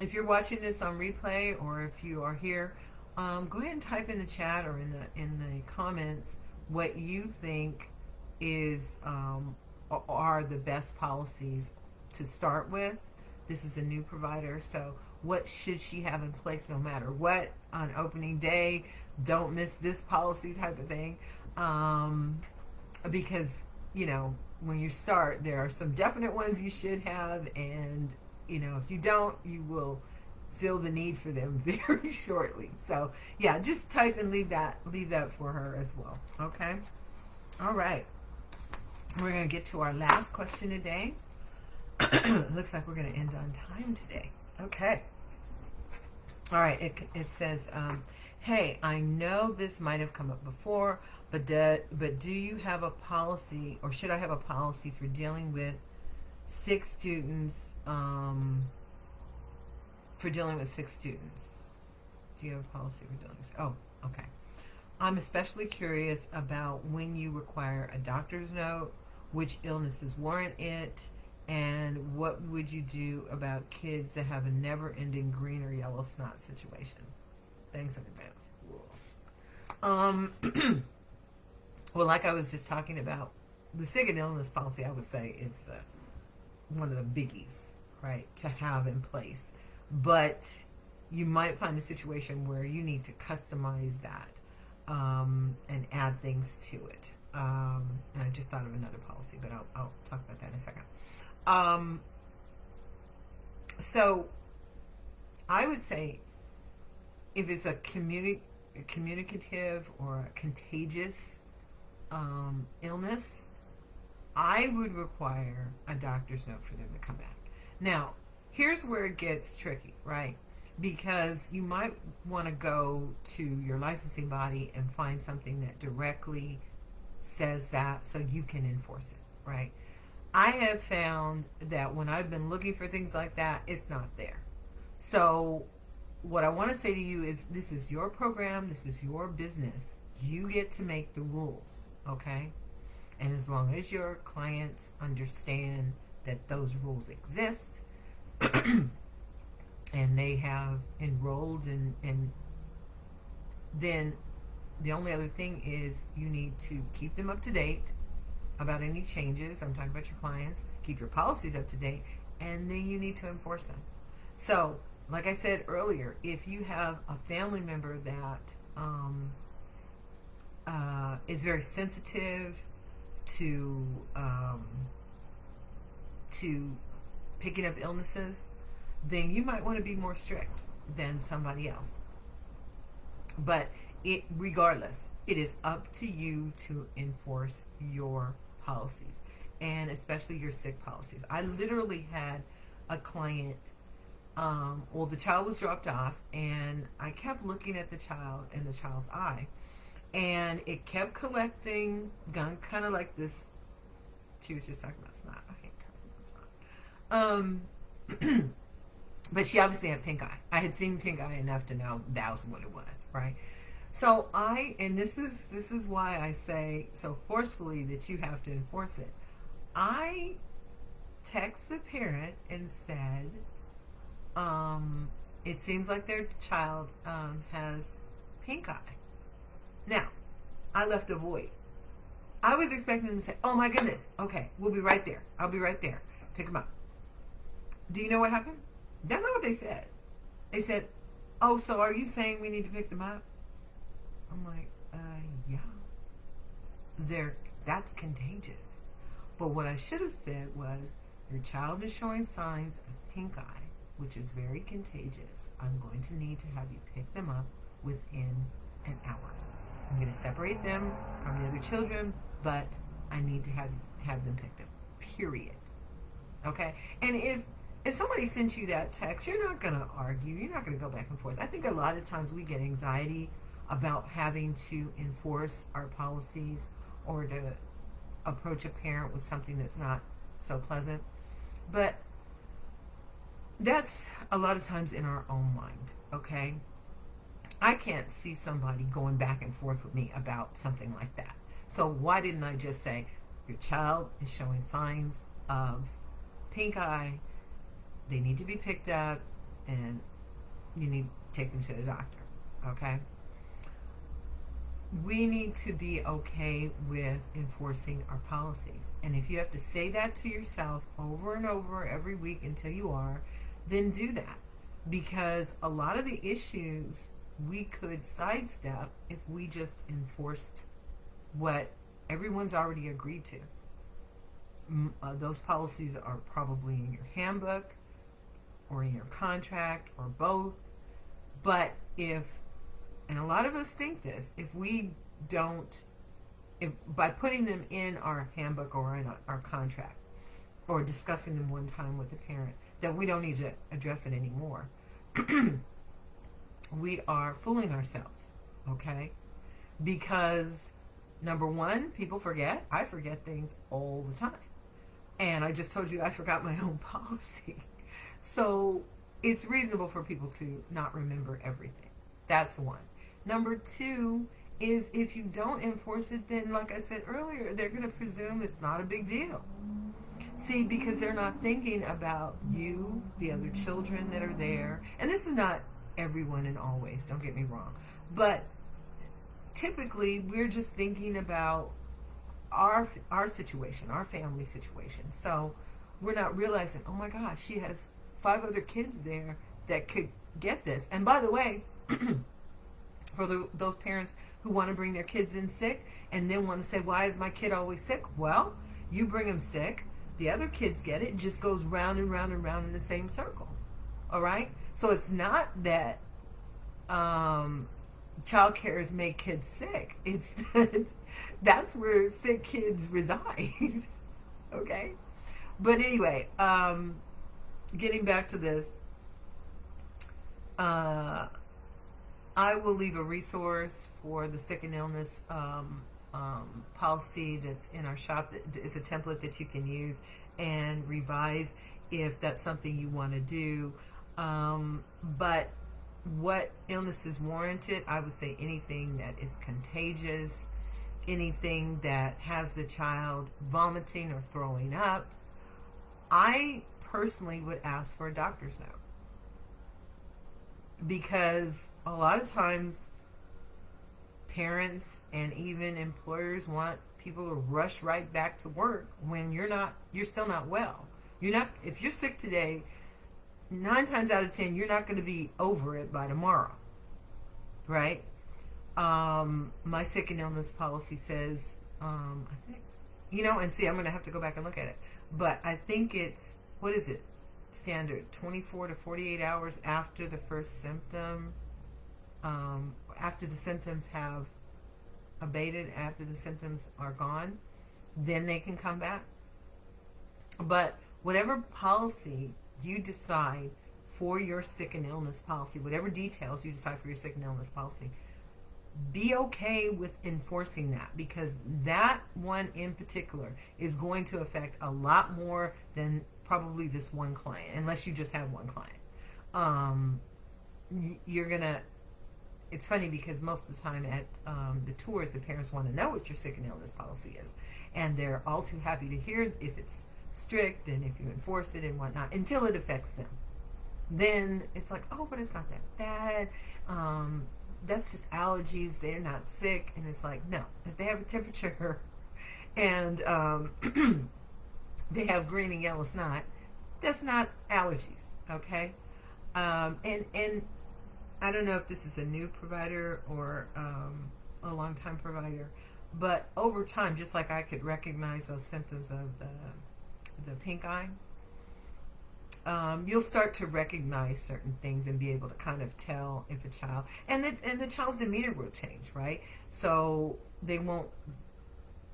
[SPEAKER 1] if you're watching this on replay or if you are here, go ahead and type in the chat or in the comments what you think is are the best policies to start with. This is a new provider, so what should she have in place no matter what on opening day? Don't miss this policy type of thing, because when you start, there are some definite ones you should have, and if you don't, you will feel the need for them very shortly. So yeah, just type and leave that for her as well. Okay. All right. We're going to get to our last question today. Looks like we're going to end on time today. Okay. All right. It says, hey, I know this might have come up before, but do you have a policy, or should I have a policy for dealing with sick students? For dealing with sick students, do you have a policy for dealing with? Oh, okay. I'm especially curious about when you require a doctor's note, which illnesses warrant it, and what would you do about kids that have a never-ending green or yellow snot situation? Thanks in advance. Well, like I was just talking about, the sick and illness policy, I would say, is one of the biggies, right, to have in place. But you might find a situation where you need to customize that and add things to it. And I just thought of another policy, but I'll talk about that in a second. So I would say if it's a communicative or a contagious illness, I would require a doctor's note for them to come back. Now, here's where it gets tricky, right? Because you might want to go to your licensing body and find something that directly says that so you can enforce it, right? I have found that when I've been looking for things like that, it's not there. So what I want to say to you is, this is your program, this is your business. You get to make the rules, okay? And as long as your clients understand that those rules exist, and they have enrolled and then the only other thing is you need to keep them up to date about any changes. I'm talking about your clients. Keep your policies up to date, and then you need to enforce them. So like I said earlier, if you have a family member that is very sensitive to picking up illnesses, then you might want to be more strict than somebody else. But regardless, it is up to you to enforce your policies, and especially your sick policies. I literally had a client, well, the child was dropped off, and I kept looking at the child and the child's eye, and it kept collecting, gone kind of like this. She was just talking about snot. I hate talking about snot. But she obviously had pink eye. I had seen pink eye enough to know that was what it was, right? So and this is why I say so forcefully that you have to enforce it. I text the parent and said, it seems like their child has pink eye. Now, I left a void. I was expecting them to say, oh my goodness, okay, we'll be right there. I'll be right there. Pick them up. Do you know what happened? That's not what they said. They said, oh, so are you saying we need to pick them up? I'm like, yeah. That's contagious. But what I should have said was, your child is showing signs of pink eye, which is very contagious. I'm going to need to have you pick them up within an hour. I'm going to separate them from the other children, but I need to have them picked up, period. Okay? And if if somebody sends you that text, you're not going to argue. You're not going to go back and forth. I think a lot of times we get anxiety about having to enforce our policies or to approach a parent with something that's not so pleasant. But that's a lot of times in our own mind, okay? I can't see somebody going back and forth with me about something like that. So why didn't I just say, your child is showing signs of pink eye, they need to be picked up, and you need to take them to the doctor, okay? We need to be okay with enforcing our policies. And if you have to say that to yourself over and over every week until you are, then do that. Because a lot of the issues we could sidestep if we just enforced what everyone's already agreed to. Those policies are probably in your handbook or in your contract or both. But and a lot of us think this, if we don't, by putting them in our handbook or in our contract or discussing them one time with the parent, that we don't need to address it anymore, we are fooling ourselves, okay? Because number one, people forget. I forget things all the time. And I just told you I forgot my own policy. So it's reasonable for people to not remember everything. That's one. Number two is if you don't enforce it, then like I said earlier, they're going to presume it's not a big deal. See, because they're not thinking about you, the other children that are there. And this is not everyone and always, don't get me wrong. But typically we're just thinking about our situation, our family situation. So we're not realizing, oh my gosh, she has 5 other kids there that could get this. And by the way, for those parents who want to bring their kids in sick and then want to say, why is my kid always sick? Well, you bring them sick, the other kids get it. It just goes round and round and round in the same circle. All right? So it's not that child cares make kids sick. It's that that's where sick kids reside. Okay? But anyway, getting back to this, I will leave a resource for the sick and illness policy that's in our shop. That is a template that you can use and revise if that's something you want to do. But what illness is warranted? I would say anything that is contagious, anything that has the child vomiting or throwing up. I personally would ask for a doctor's note, because a lot of times parents and even employers want people to rush right back to work when you're still not well. If you're sick today, 9 times out of 10, you're not going to be over it by tomorrow, right? My sick and illness policy says, I think, and see, I'm going to have to go back and look at it, but I think it's, what is it? Standard 24 to 48 hours after the first symptom, after the symptoms have abated, after the symptoms are gone, then they can come back. But whatever policy you decide for your sick and illness policy, whatever details you decide for your sick and illness policy, be okay with enforcing that, because that one in particular is going to affect a lot more than probably this one client, unless you just have one client. You're gonna, it's funny because most of the time at the tours, the parents want to know what your sick and illness policy is, and they're all too happy to hear if it's strict and if you enforce it and whatnot, until it affects them. Then it's like, oh, but it's not that bad. That's just allergies. They're not sick. And it's like, no, if they have a temperature and they have green and yellow snot, that's not allergies, okay? And I don't know if this is a new provider or a long-time provider, but over time, just like I could recognize those symptoms of the pink eye, you'll start to recognize certain things and be able to kind of tell if a child, and the child's demeanor will change, right? So they won't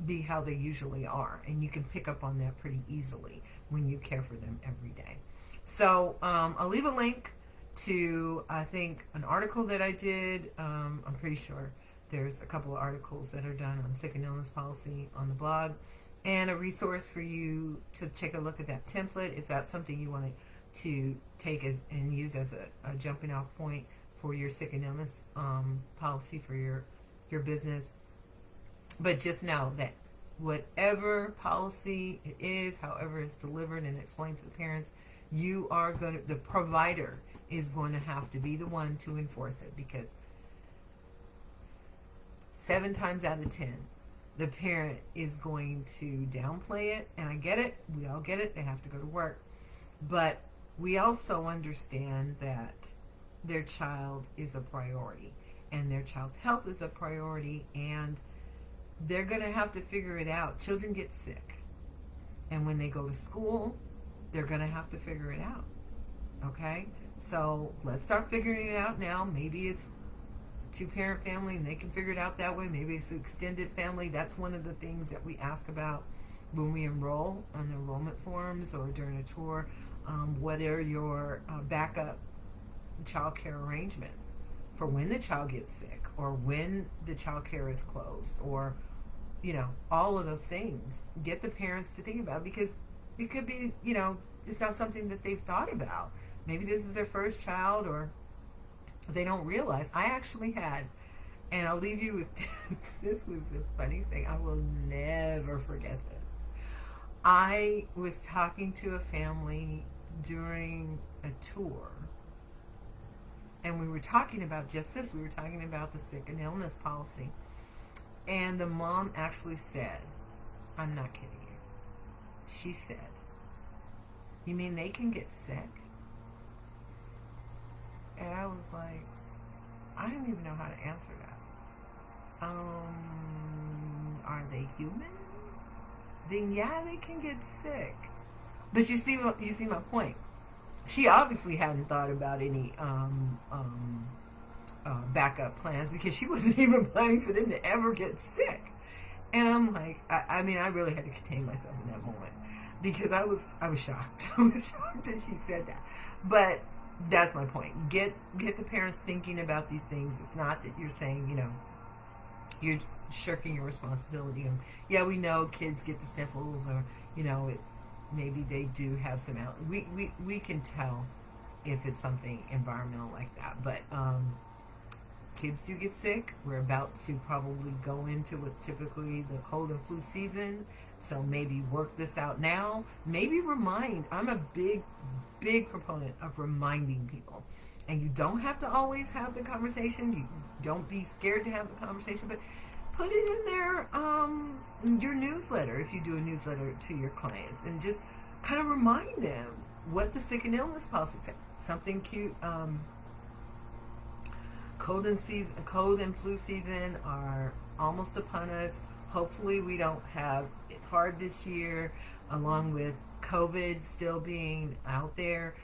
[SPEAKER 1] be how they usually are, and you can pick up on that pretty easily when you care for them every day. So I'll leave a link to, I think, an article that I did. I'm pretty sure there's a couple of articles that are done on sick and illness policy on the blog, and a resource for you to take a look at that template if that's something you want to take as and use as a jumping off point for your sick and illness policy for your business. But just know that whatever policy it is, however it's delivered and explained to the parents, you are going to, the provider is going to have to be the one to enforce it, because 7 times out of 10, the parent is going to downplay it. And I get it. We all get it. They have to go to work. But we also understand that their child is a priority, and their child's health is a priority, and they're going to have to figure it out. Children get sick. And when they go to school, they're going to have to figure it out. Okay? So let's start figuring it out now. Maybe it's 2-parent family and they can figure it out that way. Maybe it's an extended family. That's one of the things that we ask about when we enroll on the enrollment forms or during a tour. What are your backup child care arrangements for when the child gets sick, or when the child care is closed, or all of those things. Get the parents to think about it, because it could be, it's not something that they've thought about. Maybe this is their first child, or they don't realize. I actually had, and I'll leave you with this. This was the funniest thing. I will never forget this. I was talking to a family during a tour, and we were talking about just this. We were talking about the sick and illness policy. And the mom actually said, I'm not kidding you. She said, you mean they can get sick? And I was like, I don't even know how to answer that. Are they human? Then yeah, they can get sick. But you see my point. She obviously hadn't thought about any backup plans, because she wasn't even planning for them to ever get sick. And I'm like, I mean, I really had to contain myself in that moment, because I was shocked. I was shocked that she said that. But that's my point. Get the parents thinking about these things. It's not that you're saying, you're shirking your responsibility. And yeah, we know kids get the sniffles, or maybe they do have some we can tell if it's something environmental like that. But kids do get sick. We're about to probably go into what's typically the cold and flu season. So maybe work this out now. Maybe remind. I'm a big proponent of reminding people. And you don't have to always have the conversation. You don't be scared to have the conversation, but put it in there, your newsletter, if you do a newsletter to your clients, and just kind of remind them what the sick and illness policy says. Something cute. Cold and flu season are almost upon us. Hopefully we don't have it hard this year, along with COVID still being out there.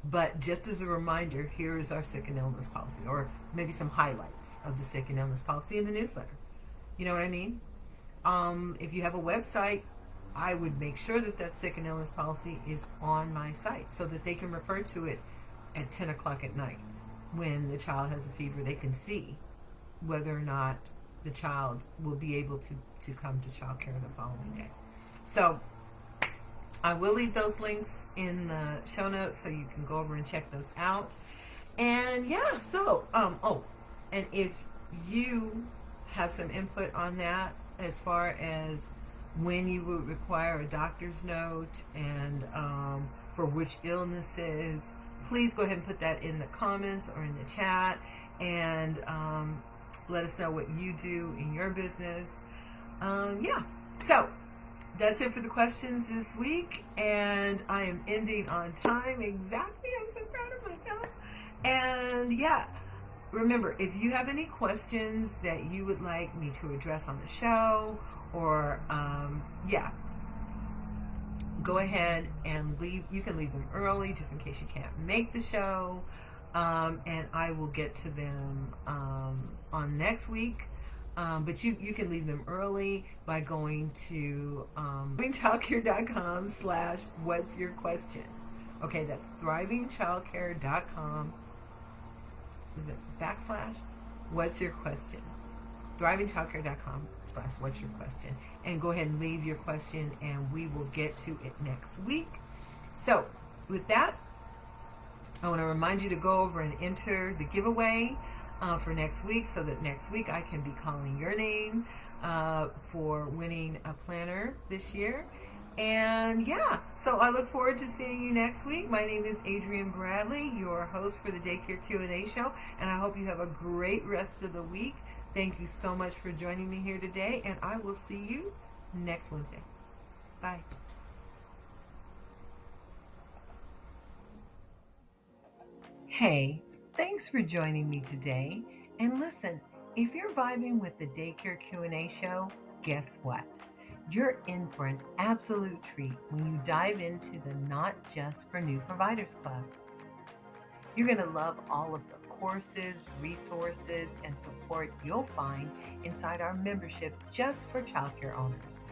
[SPEAKER 1] But just as a reminder, here is our sick and illness policy, or maybe some highlights of the sick and illness policy in the newsletter. You know what I mean? If you have a website, I would make sure that sick and illness policy is on my site, so that they can refer to it at 10 o'clock at night. When the child has a fever, they can see whether or not the child will be able to come to childcare the following day. So I will leave those links in the show notes, so you can go over and check those out. And yeah, so and if you have some input on that, as far as when you would require a doctor's note, and for which illnesses, please go ahead and put that in the comments or in the chat, and let us know what you do in your business. Yeah, so that's it for the questions this week, and I am ending on time exactly. I'm so proud of myself. And yeah, remember, if you have any questions that you would like me to address on the show, or go ahead and leave. You can leave them early, just in case you can't make the show, and I will get to them on next week. But you can leave them early by going to childcare.com/what's your question. Okay, that's thrivingchildcare.com. Is it backslash? What's your question? thrivingchildcare.com/what's your question, and go ahead and leave your question and we will get to it next week. So with that, I want to remind you to go over and enter the giveaway for next week, so that next week I can be calling your name for winning a planner this year. And yeah, so I look forward to seeing you next week. My name is Adrienne Bradley, your host for the Daycare Q&A show, and I hope you have a great rest of the week. Thank you so much for joining me here today, and I will see you next Wednesday. Bye. Hey, thanks for joining me today. And listen, if you're vibing with the Daycare Q&A show, guess what? You're in for an absolute treat when you dive into the Not Just for New Providers Club. You're going to love all of the courses, resources, and support you'll find inside our membership just for childcare owners.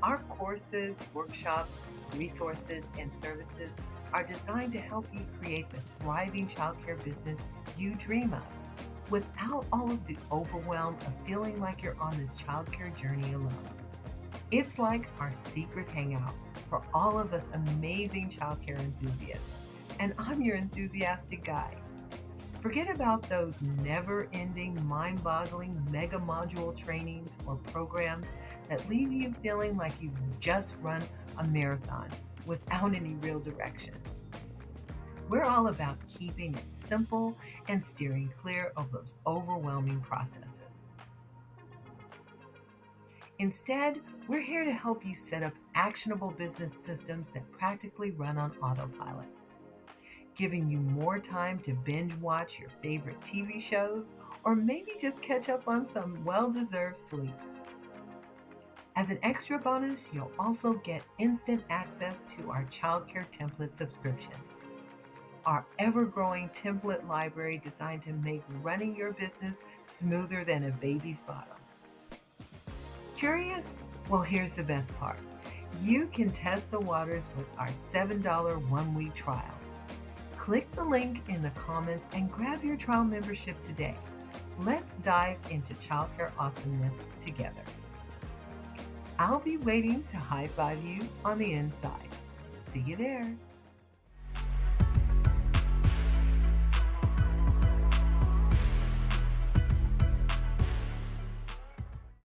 [SPEAKER 1] Our courses, workshops, resources, and services are designed to help you create the thriving childcare business you dream of, without all of the overwhelm of feeling like you're on this childcare journey alone. It's like our secret hangout for all of us amazing childcare enthusiasts, and I'm your enthusiastic guide. Forget about those never-ending, mind-boggling mega module trainings or programs that leave you feeling like you've just run a marathon without any real direction. We're all about keeping it simple and steering clear of those overwhelming processes. Instead, we're here to help you set up actionable business systems that practically run on autopilot, giving you more time to binge watch your favorite TV shows or maybe just catch up on some well-deserved sleep. As an extra bonus, you'll also get instant access to our childcare template subscription, our ever-growing template library designed to make running your business smoother than a baby's bottom. Curious? Well, here's the best part. You can test the waters with our $7 one-week trial. Click the link in the comments and grab your trial membership today. Let's dive into childcare awesomeness together. I'll be waiting to high-five you on the inside. See you there.